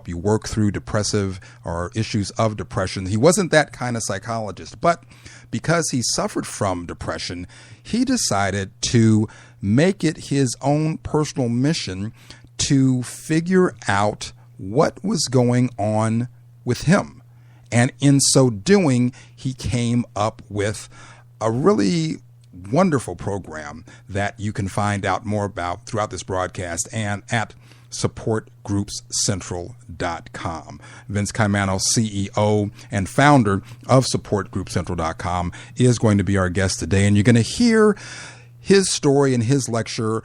help you work through depressive or issues of depression. He wasn't that kind of psychologist, but because he suffered from depression, he decided to make it his own personal mission to figure out what was going on with him. And in so doing, he came up with a really wonderful program that you can find out more about throughout this broadcast and at supportgroupscentral.com. Vince Caimano, CEO and founder of supportgroupcentral.com, is going to be our guest today, and you're going to hear his story and his lecture,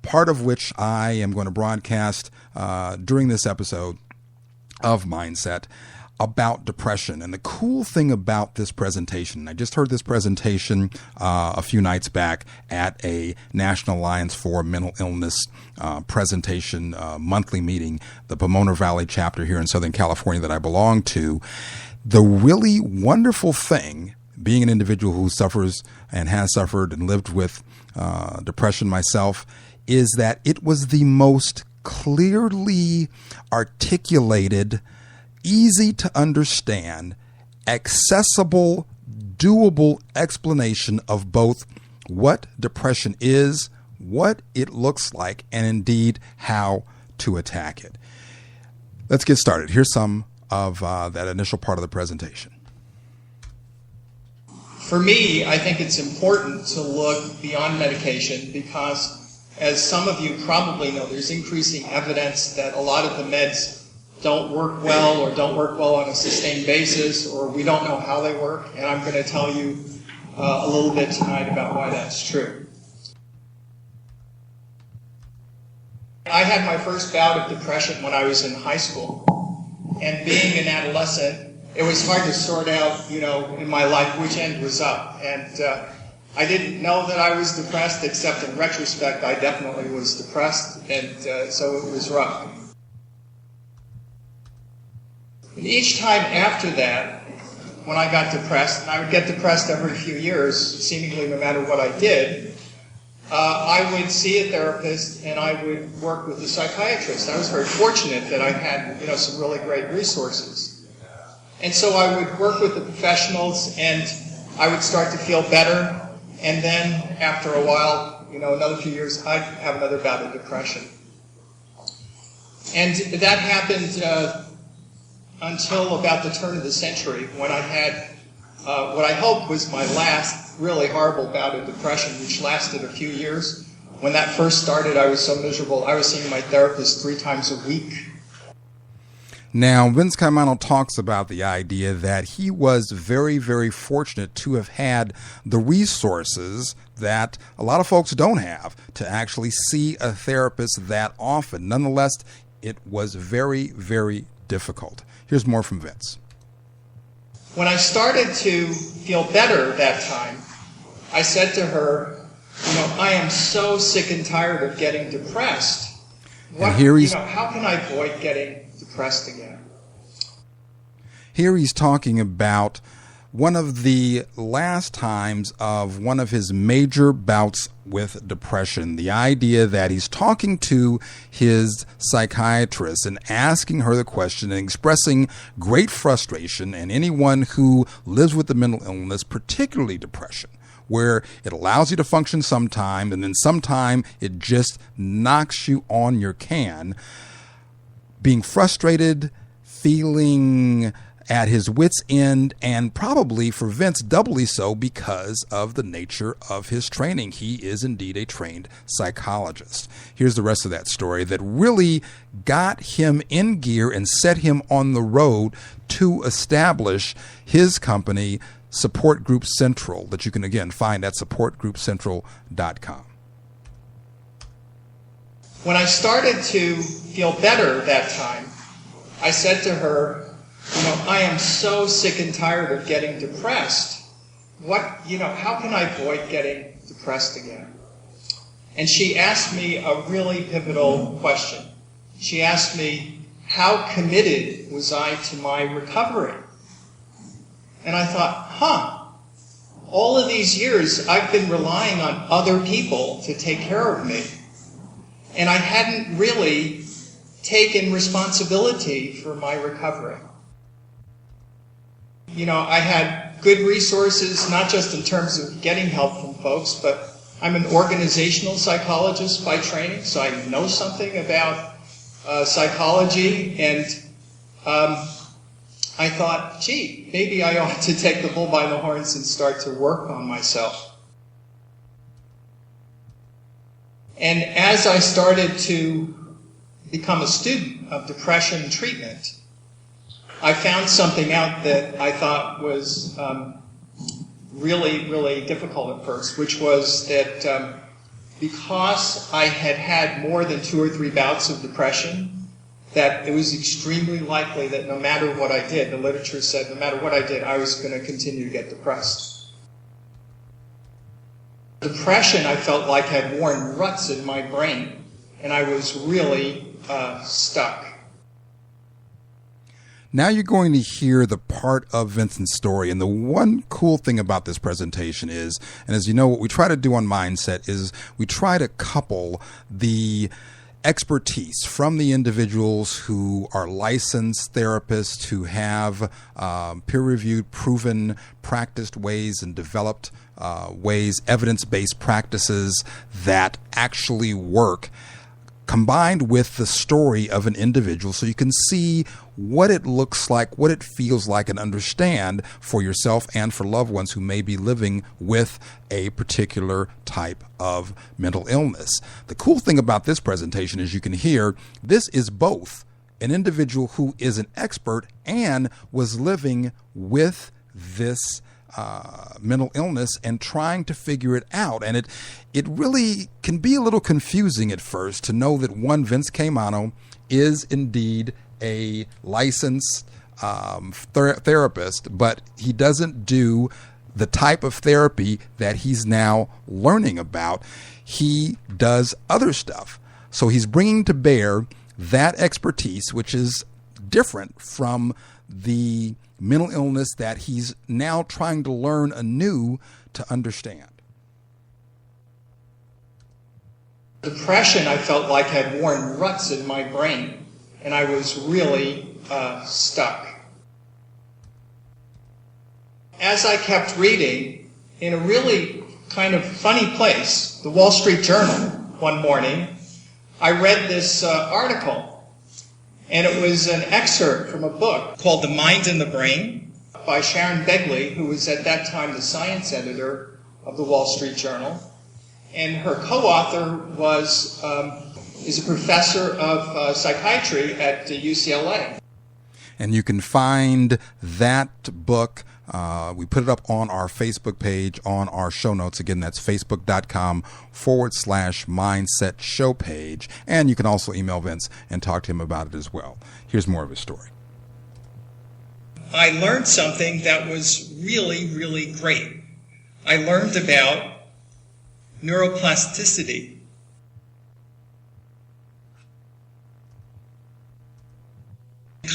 part of which I am going to broadcast during this episode of Mindset, about depression. And the cool thing about this presentation, I just heard this presentation a few nights back at a National Alliance for Mental Illness presentation monthly meeting, the Pomona Valley chapter here in Southern California that I belong to. The really wonderful thing, being an individual who suffers and has suffered and lived with depression myself, is that it was the most clearly articulated, easy to understand, accessible, doable explanation of both what depression is, what it looks like, and indeed how to attack it. Let's get started. Here's some of that initial part of the presentation. For me, I think it's important to look beyond medication because, as some of you probably know, there's increasing evidence that a lot of the meds don't work well or don't work well on a sustained basis, or we don't know how they work, and I'm going to tell you a little bit tonight about why that's true. I had my first bout of depression when I was in high school, and being an adolescent, it was hard to sort out, in my life which end was up, and I didn't know that I was depressed, except in retrospect I definitely was depressed, and so it was rough. And each time after that, when I got depressed, and I would get depressed every few years, seemingly no matter what I did, I would see a therapist and I would work with a psychiatrist. I was very fortunate that I had, some really great resources. And so I would work with the professionals and I would start to feel better. And then after a while, another few years, I'd have another bout of depression. And that happened until about the turn of the century, when I had what I hoped was my last really horrible bout of depression, which lasted a few years. When that first started, I was so miserable. I was seeing my therapist 3 times a week. Now, Vince Caimano talks about the idea that he was very, very fortunate to have had the resources that a lot of folks don't have to actually see a therapist that often. Nonetheless, it was very, very difficult. Here's more from Vince. When I started to feel better that time, I said to her, I am so sick and tired of getting depressed. How can I avoid getting depressed again? Here he's talking about one of the last times of one of his major bouts with depression. The idea that he's talking to his psychiatrist and asking her the question and expressing great frustration, and anyone who lives with the mental illness, particularly depression, where it allows you to function sometime and then sometime it just knocks you on your can. Being frustrated, feeling at his wit's end, and probably for Vince doubly so because of the nature of his training. He is indeed a trained psychologist. Here's the rest of that story that really got him in gear and set him on the road to establish his company, Support Group Central, that you can again find at supportgroupcentral.com. When I started to feel better that time, I said to her, I am so sick and tired of getting depressed. How can I avoid getting depressed again? And she asked me a really pivotal question. She asked me, how committed was I to my recovery? And I thought, all of these years I've been relying on other people to take care of me. And I hadn't really taken responsibility for my recovery. You know, I had good resources, not just in terms of getting help from folks, but I'm an organizational psychologist by training, so I know something about psychology, and I thought, gee, maybe I ought to take the bull by the horns and start to work on myself. And as I started to become a student of depression treatment, I found something out that I thought was really, really difficult at first, which was that because I had had more than 2 or 3 bouts of depression, that it was extremely likely that no matter what I did, the literature said no matter what I did, I was going to continue to get depressed. Depression, I felt like, had worn ruts in my brain, and I was really stuck. Now you're going to hear the part of Vincent's story. And the one cool thing about this presentation is, and as you know, what we try to do on Mindset is we try to couple the expertise from the individuals who are licensed therapists, who have peer-reviewed, proven, practiced ways and developed ways, evidence-based practices that actually work, combined with the story of an individual so you can see what it looks like, what it feels like, and understand for yourself and for loved ones who may be living with a particular type of mental illness. The cool thing about this presentation is you can hear this is both an individual who is an expert and was living with this mental illness and trying to figure it out. And it really can be a little confusing at first to know that one Vince Caimano is indeed a licensed therapist, but he doesn't do the type of therapy that he's now learning about. He does other stuff. So he's bringing to bear that expertise, which is different from the mental illness that he's now trying to learn anew to understand. Depression, I felt like, had worn ruts in my brain, and I was really stuck. As I kept reading, in a really kind of funny place, the Wall Street Journal, one morning, I read this article. And it was an excerpt from a book called The Mind and the Brain by Sharon Begley, who was at that time the science editor of the Wall Street Journal. And her co-author is a professor of psychiatry at UCLA. And you can find that book. We put it up on our Facebook page, on our show notes. Again, that's facebook.com/mindset show page. And you can also email Vince and talk to him about it as well. Here's more of his story. I learned something that was really, really great. I learned about neuroplasticity.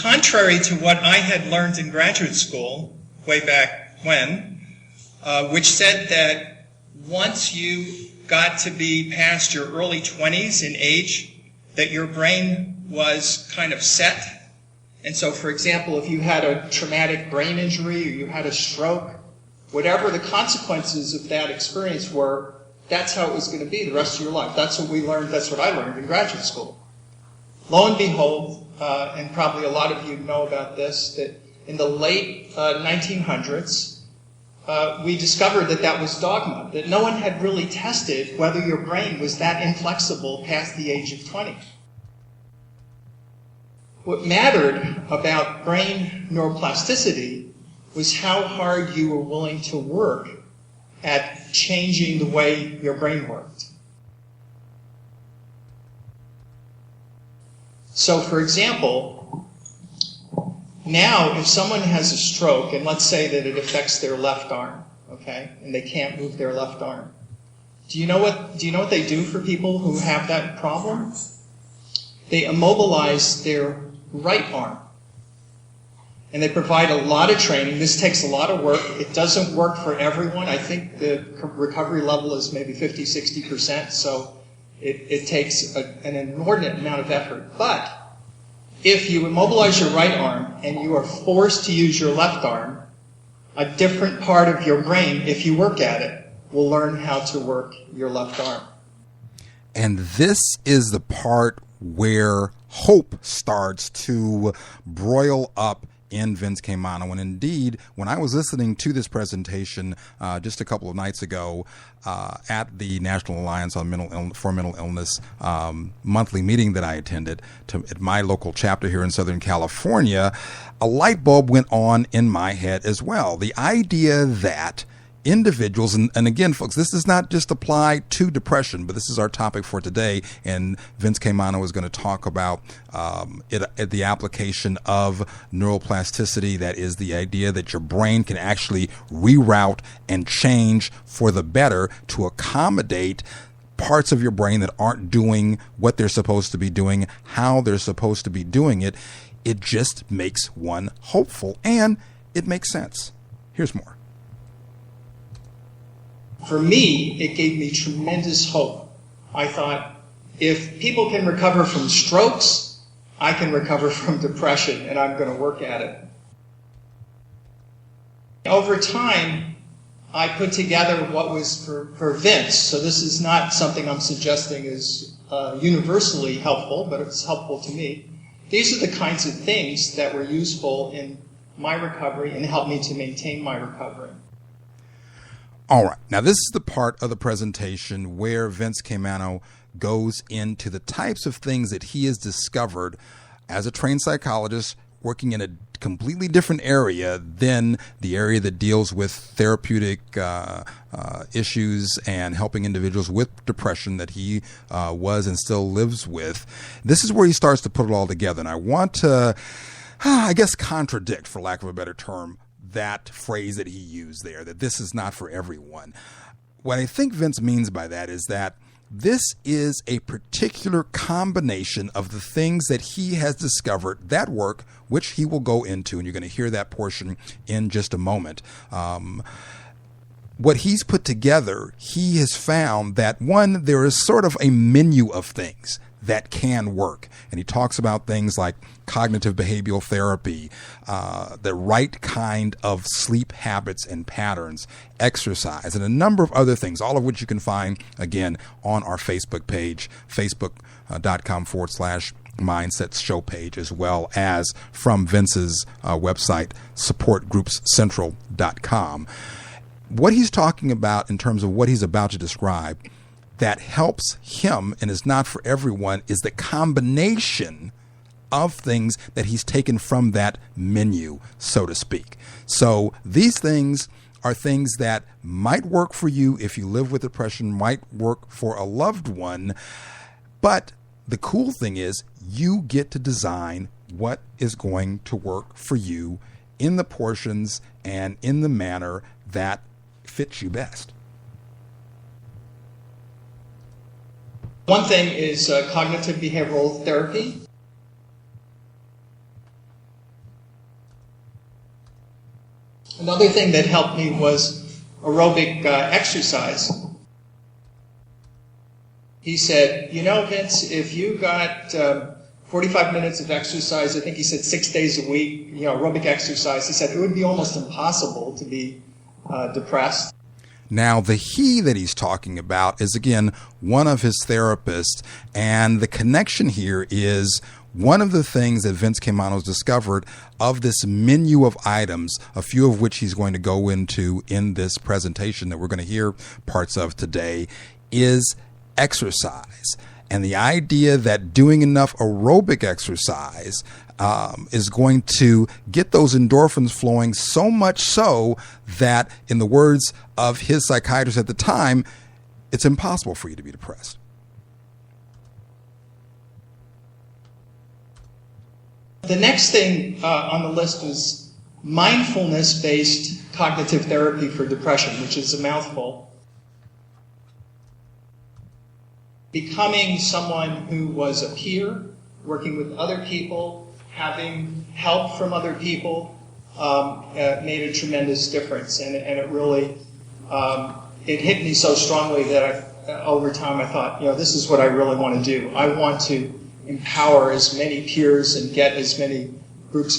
Contrary to what I had learned in graduate school, way back when, which said that once you got to be past your early 20s in age, that your brain was kind of set. And so, for example, if you had a traumatic brain injury or you had a stroke, whatever the consequences of that experience were, that's how it was going to be the rest of your life. That's what we learned, that's what I learned in graduate school. Lo and behold, and probably a lot of you know about this, that in the late 1900s, we discovered that that was dogma, that no one had really tested whether your brain was that inflexible past the age of 20. What mattered about brain neuroplasticity was how hard you were willing to work at changing the way your brain worked. So, for example, now if someone has a stroke, and let's say that it affects their left arm, okay, and they can't move their left arm, do you know what they do for people who have that problem? They immobilize their right arm. And they provide a lot of training. This takes a lot of work. It doesn't work for everyone. I think the recovery level is maybe 50-60%, so it takes an inordinate amount of effort. But if you immobilize your right arm and you are forced to use your left arm, a different part of your brain, if you work at it, will learn how to work your left arm. And this is the part where hope starts to broil up in Vince Caimano. And indeed, when I was listening to this presentation just a couple of nights ago at the National Alliance on Mental Illness monthly meeting that I attended at my local chapter here in Southern California, a light bulb went on in my head as well. The idea that individuals, and again, folks, this does not just apply to depression, but this is our topic for today, and Vince Caimano is going to talk about the application of neuroplasticity. That is the idea that your brain can actually reroute and change for the better to accommodate parts of your brain that aren't doing what they're supposed to be doing, how they're supposed to be doing it. It just makes one hopeful, and it makes sense. Here's more. For me, it gave me tremendous hope. I thought, if people can recover from strokes, I can recover from depression, and I'm going to work at it. Over time, I put together what was for Vince. So this is not something I'm suggesting is universally helpful, but it's helpful to me. These are the kinds of things that were useful in my recovery and helped me to maintain my recovery. All right. Now, this is the part of the presentation where Vince Caimano goes into the types of things that he has discovered as a trained psychologist working in a completely different area than the area that deals with therapeutic issues and helping individuals with depression that he was and still lives with. This is where he starts to put it all together. And I want to, I guess, contradict, for lack of a better term, that phrase that he used there, that this is not for everyone. What I think Vince means by that is that this is a particular combination of the things that he has discovered that work, which he will go into, and you're going to hear that portion in just a moment. What he's put together, he has found that, one, there is sort of a menu of things that can work. And he talks about things like cognitive behavioral therapy, the right kind of sleep habits and patterns, exercise, and a number of other things, all of which you can find, again, on our Facebook page, facebook.com/Mindsets Show page, as well as from Vince's website, supportgroupscentral.com. What he's talking about in terms of what he's about to describe that helps him and is not for everyone is the combination of things that he's taken from that menu, so to speak. So these things are things that might work for you if you live with depression, might work for a loved one. But the cool thing is you get to design what is going to work for you in the portions and in the manner that fits you best. One thing is cognitive behavioral therapy. Another thing that helped me was aerobic exercise. He said, you know, Vince, if you got 45 minutes of exercise, I think he said 6 days a week, aerobic exercise, he said it would be almost impossible to be depressed. Now, the he that he's talking about is, again, one of his therapists, and the connection here is one of the things that Vince Caimano's discovered of this menu of items, a few of which he's going to go into in this presentation that we're going to hear parts of today, is exercise. And the idea that doing enough aerobic exercise is going to get those endorphins flowing, so much so that, in the words of his psychiatrist at the time, it's impossible for you to be depressed. The next thing on the list was mindfulness-based cognitive therapy for depression, which is a mouthful. Becoming someone who was a peer, working with other people, having help from other people made a tremendous difference, and it really it hit me so strongly that over time I thought, this is what I really want to do. I want to empower as many peers and get as many groups